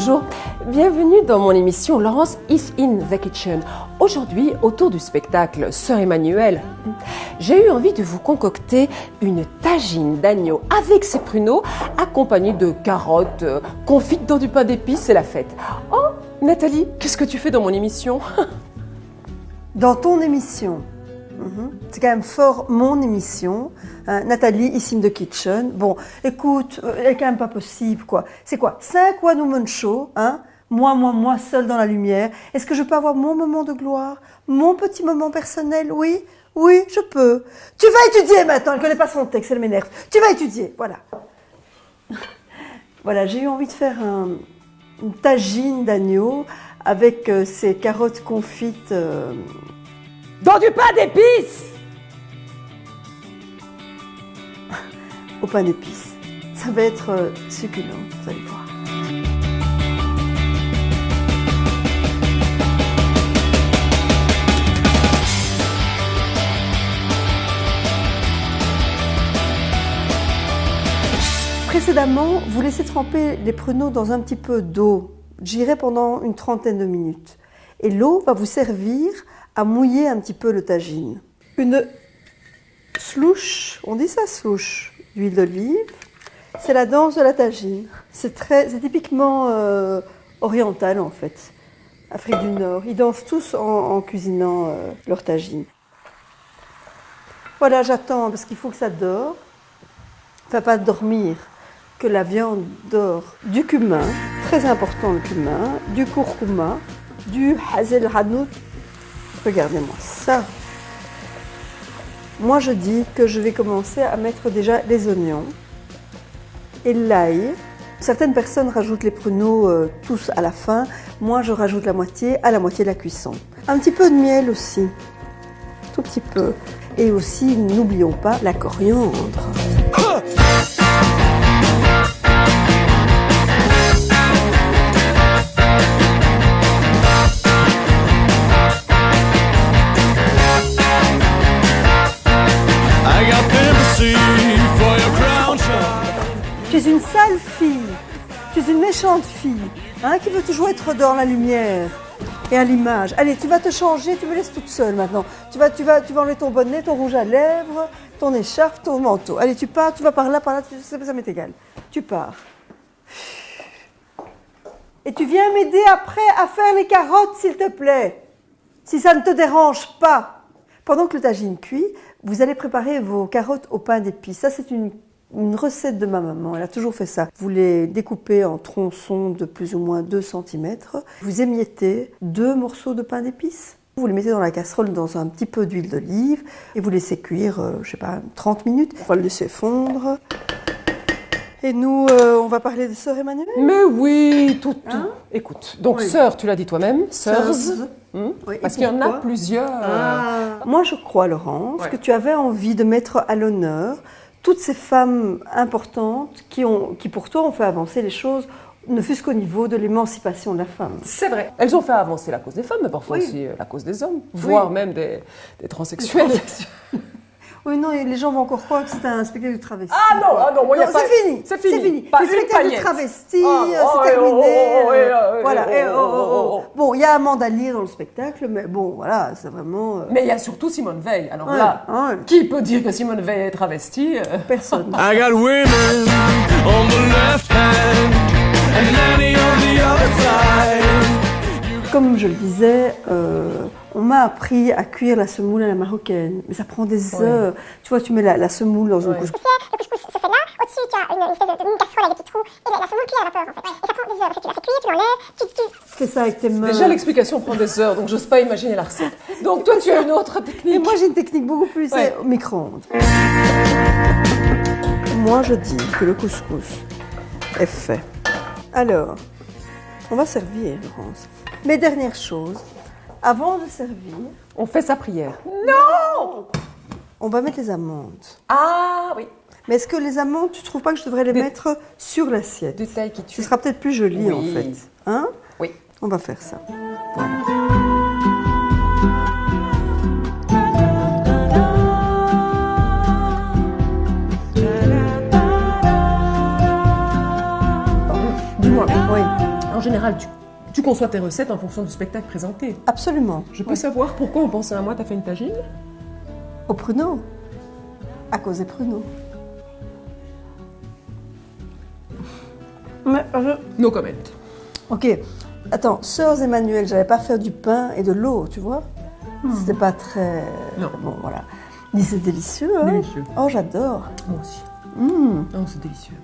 Bonjour, bienvenue dans mon émission Laurence is in the kitchen. Aujourd'hui, autour du spectacle Sœur Emmanuelle, j'ai eu envie de vous concocter une tagine d'agneau avec ses pruneaux, accompagnée de carottes confites dans du pain d'épices, c'est la fête. Oh, Nathalie, qu'est-ce que tu fais dans mon émission? Dans ton émission. C'est quand même fort mon émission. Nathalie, ici in the kitchen. Bon, écoute, elle est quand même pas possible, quoi. C'est quoi? 5 one woman show, hein? Moi, seule dans la lumière. Est-ce que je peux avoir mon moment de gloire? Mon petit moment personnel? Oui, je peux. Tu vas étudier maintenant. Elle connaît pas son texte, elle m'énerve. Tu vas étudier, voilà. Voilà, j'ai eu envie de faire une tagine d'agneau avec ces carottes confites Dans du pain d'épices! au pain d'épices. Ça va être succulent, vous allez voir. Précédemment, vous laissez tremper les pruneaux dans un petit peu d'eau. J'irai pendant une 30aine de minutes. Et l'eau va vous servir à mouiller un petit peu le tagine. Une slouche, on dit ça slouche, d'huile d'olive, c'est la danse de la tagine. C'est typiquement oriental en fait, Afrique du Nord. Ils dansent tous en cuisinant leur tagine. Voilà, j'attends parce qu'il faut que ça dore. Enfin, pas dormir, que la viande dore. Du cumin, très important le cumin, du curcuma, du hazel hanout. Regardez-moi ça. Moi, je dis que je vais commencer à mettre déjà les oignons et l'ail. Certaines personnes rajoutent les pruneaux tous à la fin. Moi, je rajoute la moitié à la moitié de la cuisson. Un petit peu de miel aussi, tout petit peu. Et aussi, n'oublions pas la coriandre. Tu es une sale fille, tu es une méchante fille, hein, qui veut toujours être dans la lumière et à l'image. Allez, tu vas te changer, tu me laisses toute seule maintenant. Tu vas enlever ton bonnet, ton rouge à lèvres, ton écharpe, ton manteau. Allez, tu pars, tu vas par là, ça m'est égal. Tu pars. Et tu viens m'aider après à faire les carottes, s'il te plaît, si ça ne te dérange pas. Pendant que le tagine cuit, vous allez préparer vos carottes au pain d'épices. Ça, c'est une recette de ma maman, elle a toujours fait ça. Vous les découpez en tronçons de plus ou moins 2 cm. Vous émiettez 2 morceaux de pain d'épices. Vous les mettez dans la casserole dans un petit peu d'huile d'olive et vous laissez cuire, je sais pas, 30 minutes. On va le laisser fondre. Et nous, on va parler de Sœur Emmanuelle. Mais oui, tout. Hein? Écoute, donc Oui. sœur, tu l'as dit toi-même, sœurs. Oui, Parce et qu'il y en a pourquoi plusieurs. Moi, je crois, Laurence, Ouais. que tu avais envie de mettre à l'honneur toutes ces femmes importantes qui pour toi, ont fait avancer les choses, ne fût-ce qu'au niveau de l'émancipation de la femme. C'est vrai. Elles ont fait avancer la cause des femmes, mais parfois Oui. aussi la cause des hommes, voire même des transsexuels. Oui, non, et les gens vont encore croire que c'est un spectacle de travesti. Ah non, moi, y a pas... c'est fini. C'est fini. Pas Le une spectacle de paillette. travesti, Ah, c'est terminé. Voilà. oh. Bon, il y a Amanda Lear dans le spectacle, mais bon, voilà, c'est vraiment... Mais il y a surtout Simone Veil. Alors Ouais, là, ouais. qui peut dire que Simone Veil est travestie Personne. I got women on the left hand and many on the other side. Comme je le disais, on m'a appris à cuire la semoule à la marocaine, mais ça prend des heures. Tu vois, tu mets la semoule dans une couche. Le couscous se fait là, au-dessus tu as une espèce de casserole avec des petits trous, et la semoule cuit à la vapeur en fait. Et ça prend des heures, tu la fais cuire, tu l'enlèves, tu... Fais ça avec tes mains. Déjà, l'explication prend des heures, donc j'ose pas imaginer la recette. Donc toi, tu as une autre technique. Et moi, j'ai une technique beaucoup plus Ouais. au micro-ondes. Moi, je dis que le couscous est fait. Alors, on va servir, Laurence. Mais dernière chose, avant de servir, On fait sa prière. on va mettre les amandes. Ah oui. Mais est-ce que les amandes, tu trouves pas que je devrais les mettre sur l'assiette? Du taille qui tue. Ce sera peut-être plus joli Oui. en fait. Hein? Oui. On va faire ça. Voilà. Dis-moi. Oui. en général, tu conçois tes recettes en fonction du spectacle présenté. Absolument. Je peux savoir pourquoi on pensait à moi, t'as fait une tagine? Au pruneau. À cause des pruneaux. Mais No comment. ok. Attends, Sœurs Emmanuel, j'allais pas faire du pain et de l'eau, tu vois. C'était pas très. Non. Bon, voilà. Mais c'est délicieux, hein. Délicieux. Oh, j'adore. Moi aussi. Oh, c'est délicieux.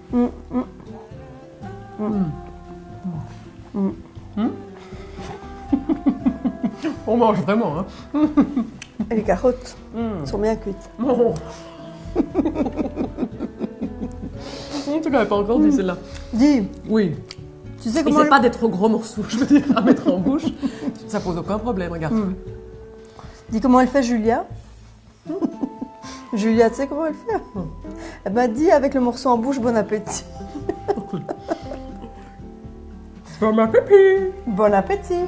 On mange vraiment, hein. Et les carottes sont bien cuites. Oh. Tu l'avais pas encore dit celle-là. Dis, Oui. tu sais Et comment. c'est pas des trop gros morceaux, je veux dire, à mettre en bouche. Ça pose aucun problème, regarde. Dis comment elle fait Julia. Julia, tu sais comment elle fait? Elle m'a dit avec le morceau en bouche, bon appétit. Bon appétit. Bon appétit.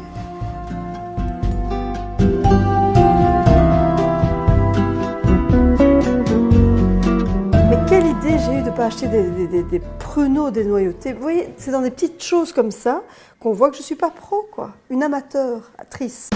Mais quelle idée j'ai eu de ne pas acheter des pruneaux dénoyautés. Vous voyez, c'est dans des petites choses comme ça qu'on voit que je ne suis pas pro, quoi. Une amateurtrice.